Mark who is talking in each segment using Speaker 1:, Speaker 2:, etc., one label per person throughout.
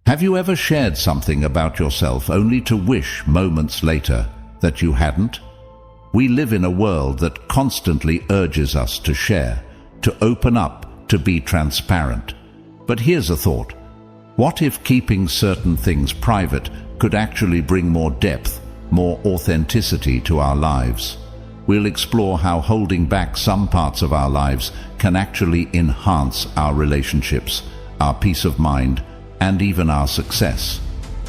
Speaker 1: Have you ever shared something about yourself only to wish moments later that you hadn't? We live in a world that constantly urges us to share, to open up, to be transparent. But here's a thought. What if keeping certain things private could actually bring more depth, more authenticity to our lives? We'll explore how holding back some parts of our lives can actually enhance our relationships, our peace of mind, and even our success.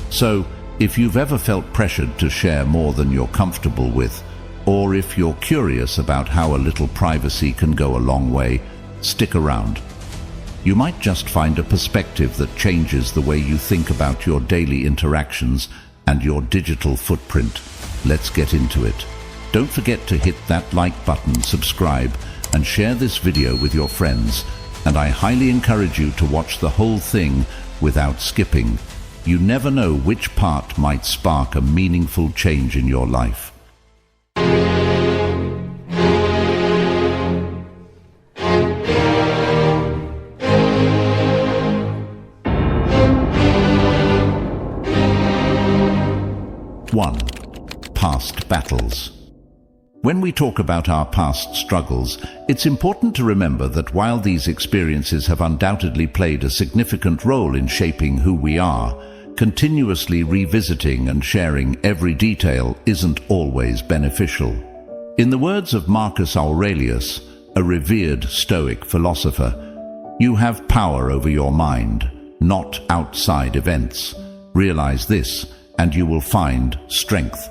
Speaker 1: So, if you've ever felt pressured to share more than you're comfortable with, or if you're curious about how a little privacy can go a long way, stick around. You might just find a perspective that changes the way you think about your daily interactions and your digital footprint. Let's get into it. Don't forget to hit that like button, subscribe, and share this video with your friends. And I highly encourage you to watch the whole thing without skipping. You never know which part might spark a meaningful change in your life. One, past battles. When we talk about our past struggles, it's important to remember that while these experiences have undoubtedly played a significant role in shaping who we are, continuously revisiting and sharing every detail isn't always beneficial. In the words of Marcus Aurelius, a revered Stoic philosopher, "You have power over your mind, not outside events. Realize this, and you will find strength."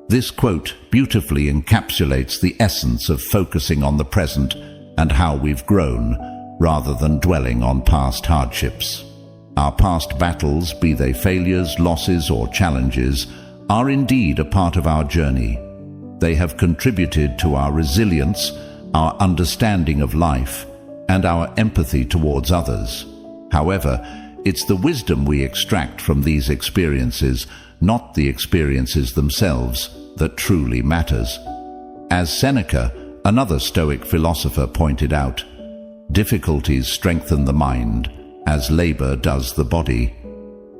Speaker 1: This quote beautifully encapsulates the essence of focusing on the present and how we've grown, rather than dwelling on past hardships. Our past battles, be they failures, losses, or challenges, are indeed a part of our journey. They have contributed to our resilience, our understanding of life, and our empathy towards others. However, it's the wisdom we extract from these experiences, not the experiences themselves, that truly matters. As Seneca, another Stoic philosopher, pointed out, difficulties strengthen the mind, as labor does the body.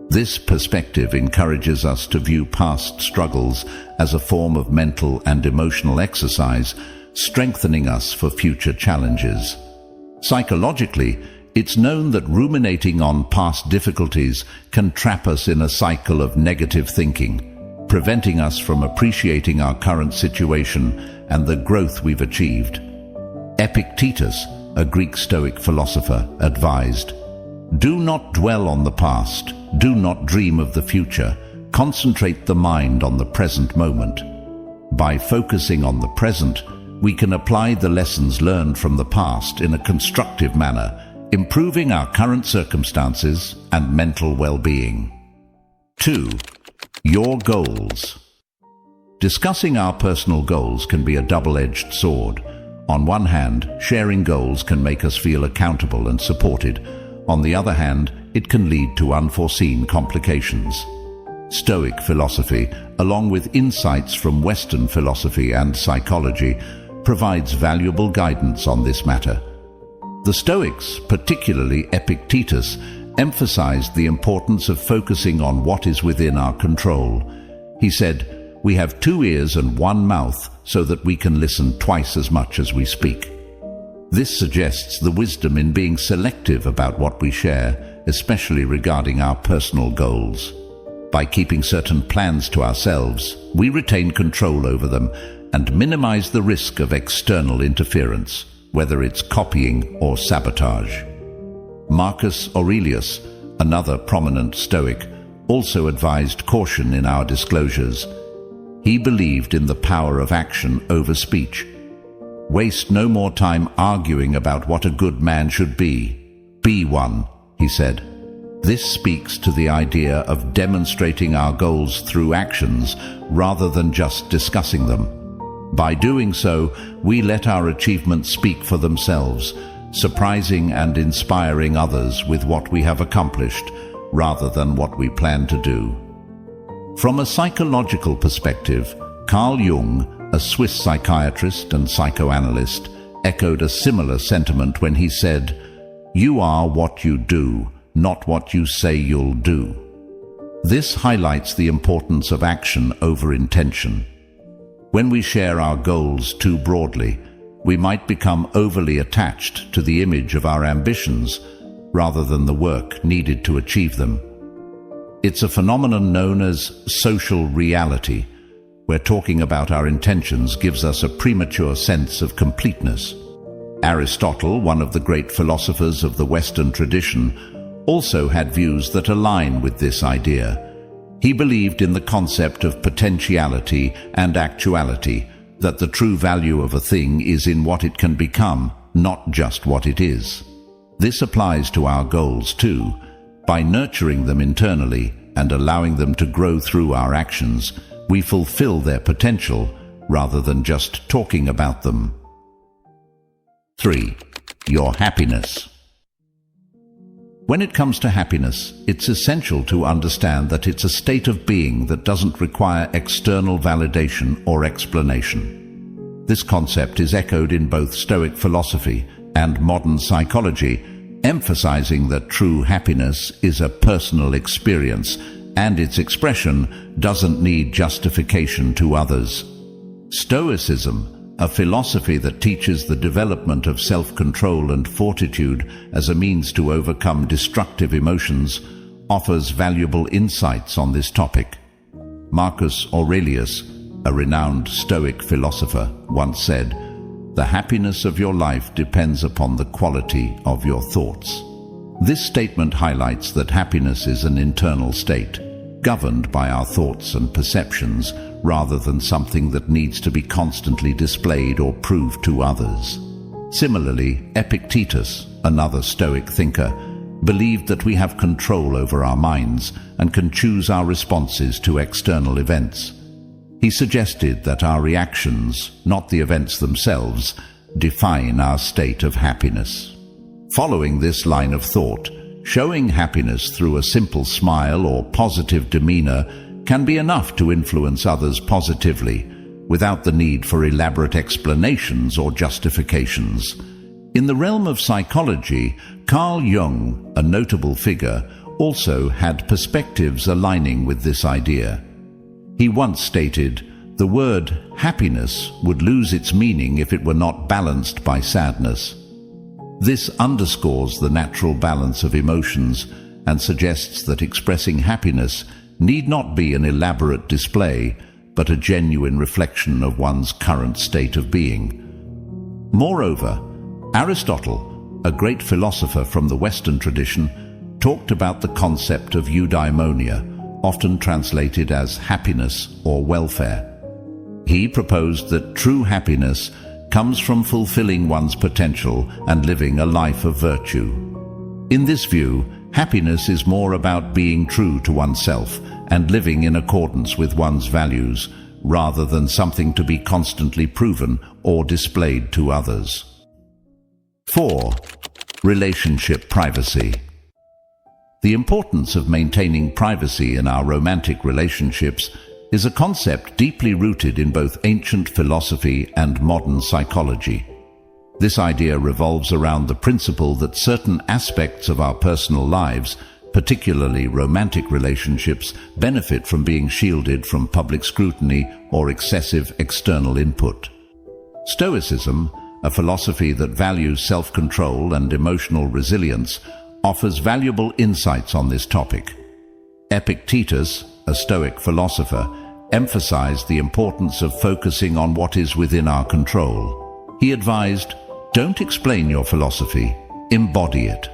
Speaker 1: This perspective encourages us to view past struggles as a form of mental and emotional exercise, strengthening us for future challenges. Psychologically, it's known that ruminating on past difficulties can trap us in a cycle of negative thinking, preventing us from appreciating our current situation and the growth we've achieved. Epictetus, a Greek Stoic philosopher, advised, "Do not dwell on the past, do not dream of the future, concentrate the mind on the present moment." By focusing on the present, we can apply the lessons learned from the past in a constructive manner, improving our current circumstances and mental well-being. 2. Your goals. Discussing our personal goals can be a double-edged sword. On one hand, sharing goals can make us feel accountable and supported. On the other hand, it can lead to unforeseen complications. Stoic philosophy, along with insights from Western philosophy and psychology, provides valuable guidance on this matter. The Stoics, particularly Epictetus, emphasized the importance of focusing on what is within our control. He said, "We have 2 ears and 1 mouth so that we can listen twice as much as we speak." This suggests the wisdom in being selective about what we share, especially regarding our personal goals. By keeping certain plans to ourselves, we retain control over them and minimize the risk of external interference, whether it's copying or sabotage. Marcus Aurelius, another prominent Stoic, also advised caution in our disclosures. He believed in the power of action over speech. "Waste no more time arguing about what a good man should be. Be one," he said. This speaks to the idea of demonstrating our goals through actions rather than just discussing them. By doing so, we let our achievements speak for themselves, surprising and inspiring others with what we have accomplished rather than what we plan to do. From a psychological perspective, Carl Jung, a Swiss psychiatrist and psychoanalyst, echoed a similar sentiment when he said, "You are what you do, not what you say you'll do." This highlights the importance of action over intention. When we share our goals too broadly, we might become overly attached to the image of our ambitions rather than the work needed to achieve them. It's a phenomenon known as social reality, where talking about our intentions gives us a premature sense of completeness. Aristotle, one of the great philosophers of the Western tradition, also had views that align with this idea. He believed in the concept of potentiality and actuality, that the true value of a thing is in what it can become, not just what it is. This applies to our goals too. By nurturing them internally and allowing them to grow through our actions, we fulfill their potential rather than just talking about them. 3. Your happiness. When it comes to happiness, it's essential to understand that it's a state of being that doesn't require external validation or explanation. This concept is echoed in both Stoic philosophy and modern psychology, emphasizing that true happiness is a personal experience and its expression doesn't need justification to others. Stoicism, a philosophy that teaches the development of self-control and fortitude as a means to overcome destructive emotions, offers valuable insights on this topic. Marcus Aurelius, a renowned Stoic philosopher, once said, "The happiness of your life depends upon the quality of your thoughts." This statement highlights that happiness is an internal state, governed by our thoughts and perceptions, rather than something that needs to be constantly displayed or proved to others. Similarly, Epictetus, another Stoic thinker, believed that we have control over our minds and can choose our responses to external events. He suggested that our reactions, not the events themselves, define our state of happiness. Following this line of thought, showing happiness through a simple smile or positive demeanor can be enough to influence others positively, without the need for elaborate explanations or justifications. In the realm of psychology, Carl Jung, a notable figure, also had perspectives aligning with this idea. He once stated, "The word happiness would lose its meaning if it were not balanced by sadness." This underscores the natural balance of emotions and suggests that expressing happiness need not be an elaborate display, but a genuine reflection of one's current state of being. Moreover, Aristotle, a great philosopher from the Western tradition, talked about the concept of eudaimonia, often translated as happiness or welfare. He proposed that true happiness comes from fulfilling one's potential and living a life of virtue. In this view, happiness is more about being true to oneself and living in accordance with one's values, rather than something to be constantly proven or displayed to others. 4. Relationship privacy. The importance of maintaining privacy in our romantic relationships is a concept deeply rooted in both ancient philosophy and modern psychology. This idea revolves around the principle that certain aspects of our personal lives, particularly romantic relationships, benefit from being shielded from public scrutiny or excessive external input. Stoicism, a philosophy that values self-control and emotional resilience, offers valuable insights on this topic. Epictetus, a Stoic philosopher, emphasized the importance of focusing on what is within our control. He advised, "Don't explain your philosophy, embody it."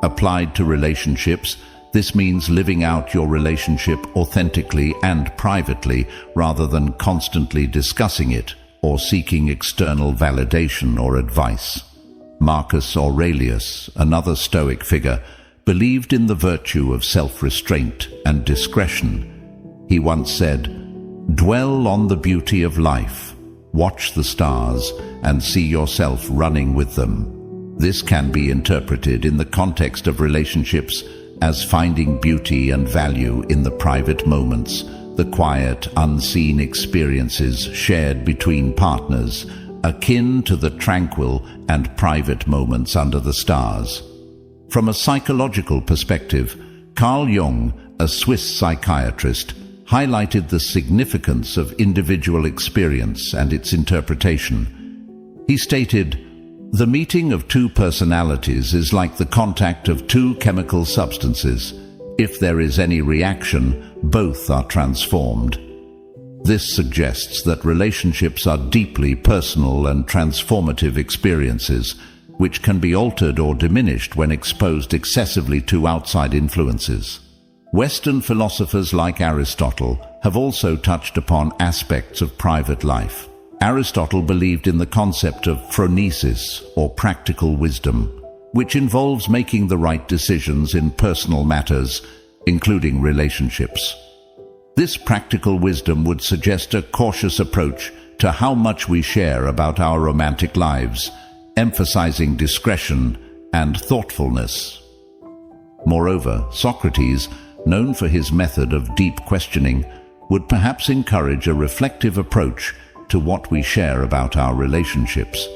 Speaker 1: Applied to relationships, this means living out your relationship authentically and privately, rather than constantly discussing it or seeking external validation or advice. Marcus Aurelius, another Stoic figure, believed in the virtue of self-restraint and discretion. He once said, "Dwell on the beauty of life, watch the stars, and see yourself running with them." This can be interpreted in the context of relationships as finding beauty and value in the private moments, the quiet, unseen experiences shared between partners, akin to the tranquil and private moments under the stars. From a psychological perspective, Carl Jung, a Swiss psychiatrist, highlighted the significance of individual experience and its interpretation. He stated, "The meeting of two personalities is like the contact of two chemical substances. If there is any reaction, both are transformed." This suggests that relationships are deeply personal and transformative experiences, which can be altered or diminished when exposed excessively to outside influences. Western philosophers like Aristotle have also touched upon aspects of private life. Aristotle believed in the concept of phronesis, or practical wisdom, which involves making the right decisions in personal matters, including relationships. This practical wisdom would suggest a cautious approach to how much we share about our romantic lives, emphasizing discretion and thoughtfulness. Moreover, Socrates, known for his method of deep questioning, would perhaps encourage a reflective approach to what we share about our relationships.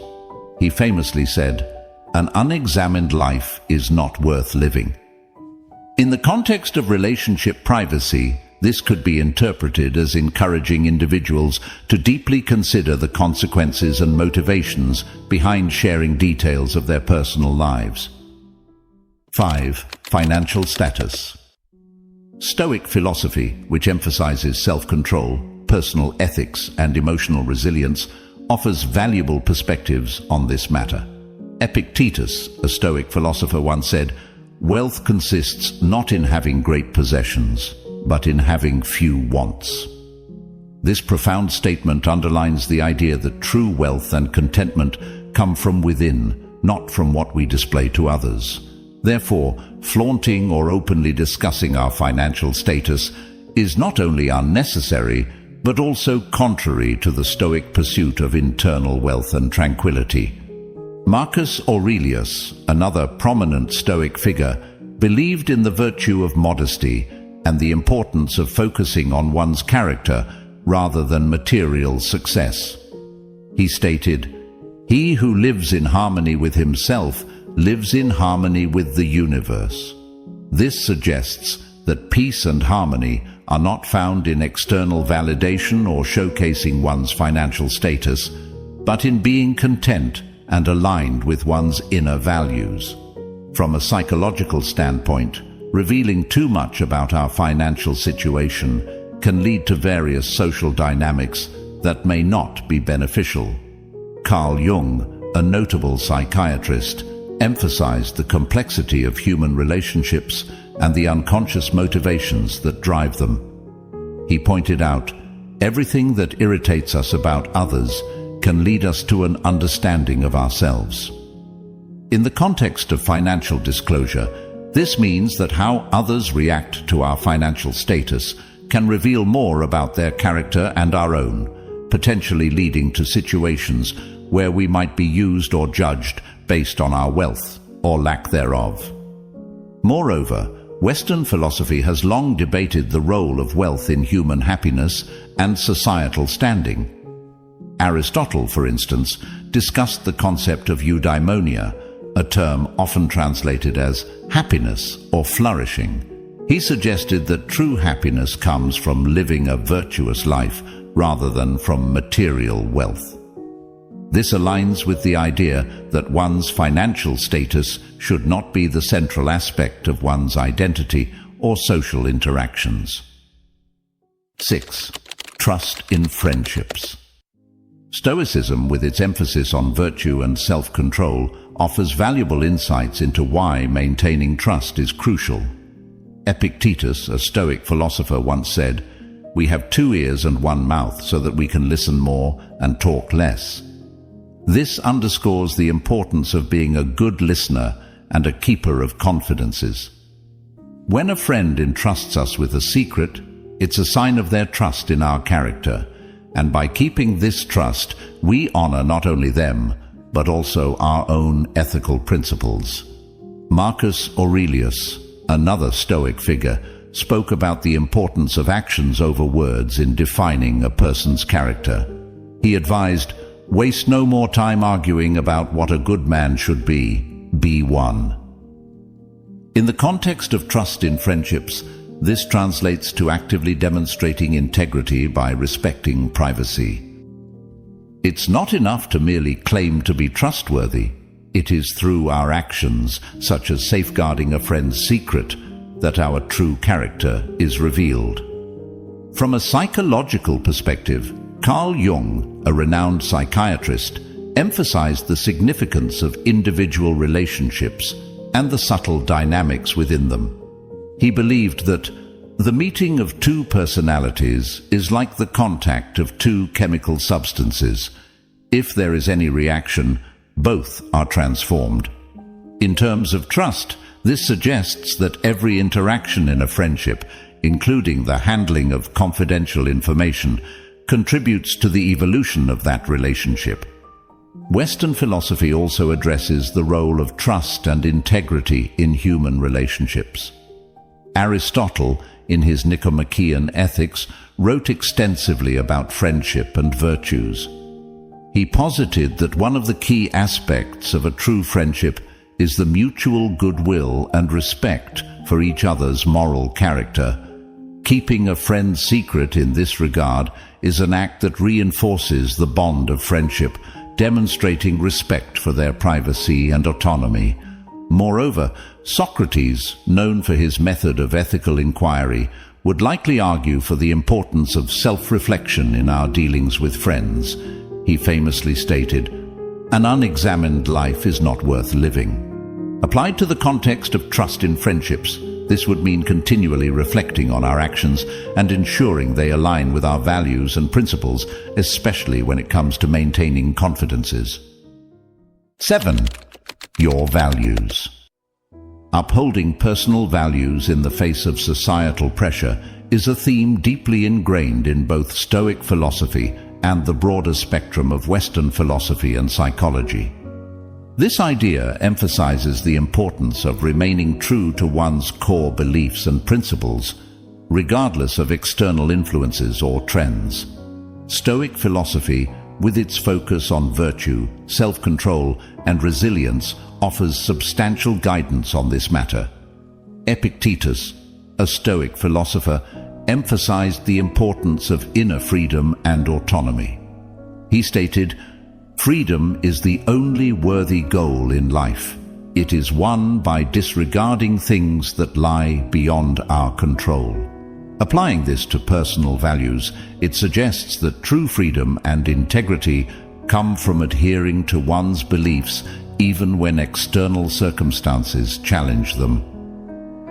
Speaker 1: He famously said, "An unexamined life is not worth living." In the context of relationship privacy, this could be interpreted as encouraging individuals to deeply consider the consequences and motivations behind sharing details of their personal lives. 5. Financial status. Stoic philosophy, which emphasizes self-control, personal ethics, and emotional resilience, offers valuable perspectives on this matter. Epictetus, a Stoic philosopher, once said, "Wealth consists not in having great possessions, but in having few wants." This profound statement underlines the idea that true wealth and contentment come from within, not from what we display to others. Therefore, flaunting or openly discussing our financial status is not only unnecessary, but also contrary to the Stoic pursuit of internal wealth and tranquility. Marcus Aurelius, another prominent Stoic figure, believed in the virtue of modesty and the importance of focusing on one's character rather than material success. He stated, "He who lives in harmony with himself lives in harmony with the universe." This suggests that peace and harmony are not found in external validation or showcasing one's financial status, but in being content and aligned with one's inner values. From a psychological standpoint, revealing too much about our financial situation can lead to various social dynamics that may not be beneficial. Carl Jung, a notable psychiatrist, emphasized the complexity of human relationships and the unconscious motivations that drive them. He pointed out, "Everything that irritates us about others can lead us to an understanding of ourselves." In the context of financial disclosure, this means that how others react to our financial status can reveal more about their character and our own, potentially leading to situations where we might be used or judged based on our wealth or lack thereof. Moreover, Western philosophy has long debated the role of wealth in human happiness and societal standing. Aristotle, for instance, discussed the concept of eudaimonia, a term often translated as happiness or flourishing. He suggested that true happiness comes from living a virtuous life rather than from material wealth. This aligns with the idea that one's financial status should not be the central aspect of one's identity or social interactions. 6. Trust in friendships. Stoicism, with its emphasis on virtue and self-control, offers valuable insights into why maintaining trust is crucial. Epictetus, a Stoic philosopher, once said, "We have 2 ears and 1 mouth so that we can listen more and talk less." This underscores the importance of being a good listener and a keeper of confidences. When a friend entrusts us with a secret, it's a sign of their trust in our character, and by keeping this trust, we honor not only them, but also our own ethical principles. Marcus Aurelius, another Stoic figure, spoke about the importance of actions over words in defining a person's character. He advised, "Waste no more time arguing about what a good man should be one." In the context of trust in friendships, this translates to actively demonstrating integrity by respecting privacy. It's not enough to merely claim to be trustworthy. It is through our actions, such as safeguarding a friend's secret, that our true character is revealed. From a psychological perspective, Carl Jung, a renowned psychiatrist, emphasized the significance of individual relationships and the subtle dynamics within them. He believed that the meeting of two personalities is like the contact of two chemical substances. If there is any reaction, both are transformed. In terms of trust, this suggests that every interaction in a friendship, including the handling of confidential information, contributes to the evolution of that relationship. Western philosophy also addresses the role of trust and integrity in human relationships. Aristotle, in his Nicomachean Ethics, wrote extensively about friendship and virtues. He posited that one of the key aspects of a true friendship is the mutual goodwill and respect for each other's moral character. Keeping a friend's secret in this regard is an act that reinforces the bond of friendship, demonstrating respect for their privacy and autonomy. Moreover, Socrates, known for his method of ethical inquiry, would likely argue for the importance of self-reflection in our dealings with friends. He famously stated, "An unexamined life is not worth living." Applied to the context of trust in friendships, this would mean continually reflecting on our actions and ensuring they align with our values and principles, especially when it comes to maintaining confidences. 7. Your values. Upholding personal values in the face of societal pressure is a theme deeply ingrained in both Stoic philosophy and the broader spectrum of Western philosophy and psychology. This idea emphasizes the importance of remaining true to one's core beliefs and principles, regardless of external influences or trends. Stoic philosophy, with its focus on virtue, self-control, and resilience, offers substantial guidance on this matter. Epictetus, a Stoic philosopher, emphasized the importance of inner freedom and autonomy. He stated, "Freedom is the only worthy goal in life. It is won by disregarding things that lie beyond our control." Applying this to personal values, it suggests that true freedom and integrity come from adhering to one's beliefs even when external circumstances challenge them.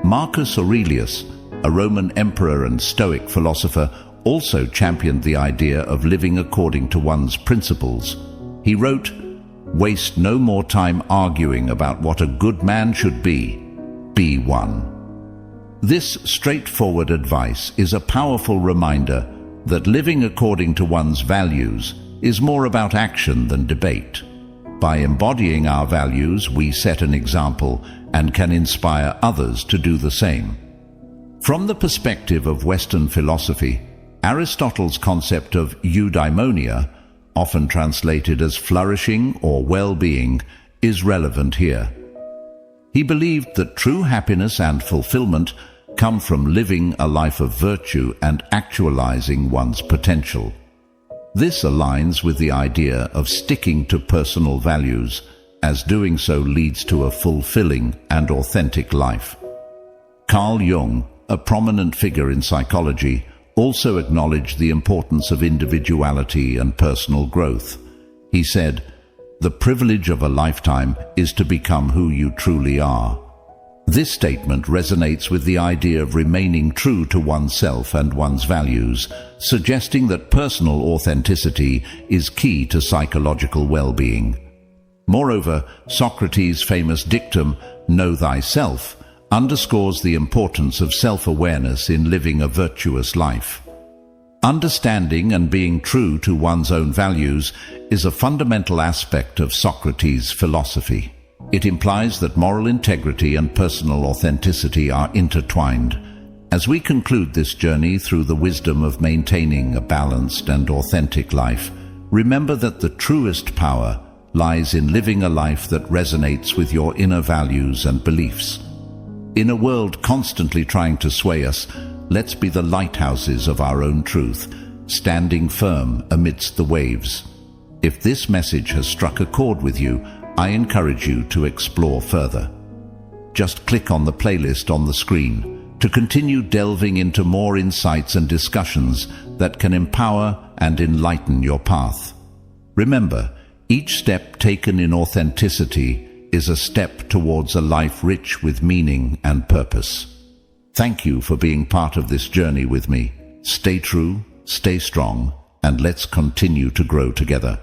Speaker 1: Marcus Aurelius, a Roman emperor and Stoic philosopher, also championed the idea of living according to one's principles. He wrote, "Waste no more time arguing about what a good man should be. Be one." This straightforward advice is a powerful reminder that living according to one's values is more about action than debate. By embodying our values, we set an example and can inspire others to do the same. From the perspective of Western philosophy, Aristotle's concept of eudaimonia, often translated as flourishing or well-being, is relevant here. He believed that true happiness and fulfillment come from living a life of virtue and actualizing one's potential. This aligns with the idea of sticking to personal values, as doing so leads to a fulfilling and authentic life. Carl Jung, a prominent figure in psychology, also acknowledged the importance of individuality and personal growth. He said, "The privilege of a lifetime is to become who you truly are." This statement resonates with the idea of remaining true to oneself and one's values, suggesting that personal authenticity is key to psychological well-being. Moreover, Socrates' famous dictum, "Know thyself," underscores the importance of self-awareness in living a virtuous life. Understanding and being true to one's own values is a fundamental aspect of Socrates' philosophy. It implies that moral integrity and personal authenticity are intertwined. As we conclude this journey through the wisdom of maintaining a balanced and authentic life, remember that the truest power lies in living a life that resonates with your inner values and beliefs. In a world constantly trying to sway us, let's be the lighthouses of our own truth, standing firm amidst the waves. If this message has struck a chord with you, I encourage you to explore further. Just click on the playlist on the screen to continue delving into more insights and discussions that can empower and enlighten your path. Remember, each step taken in authenticity is a step towards a life rich with meaning and purpose. Thank you for being part of this journey with me. Stay true, stay strong, and let's continue to grow together.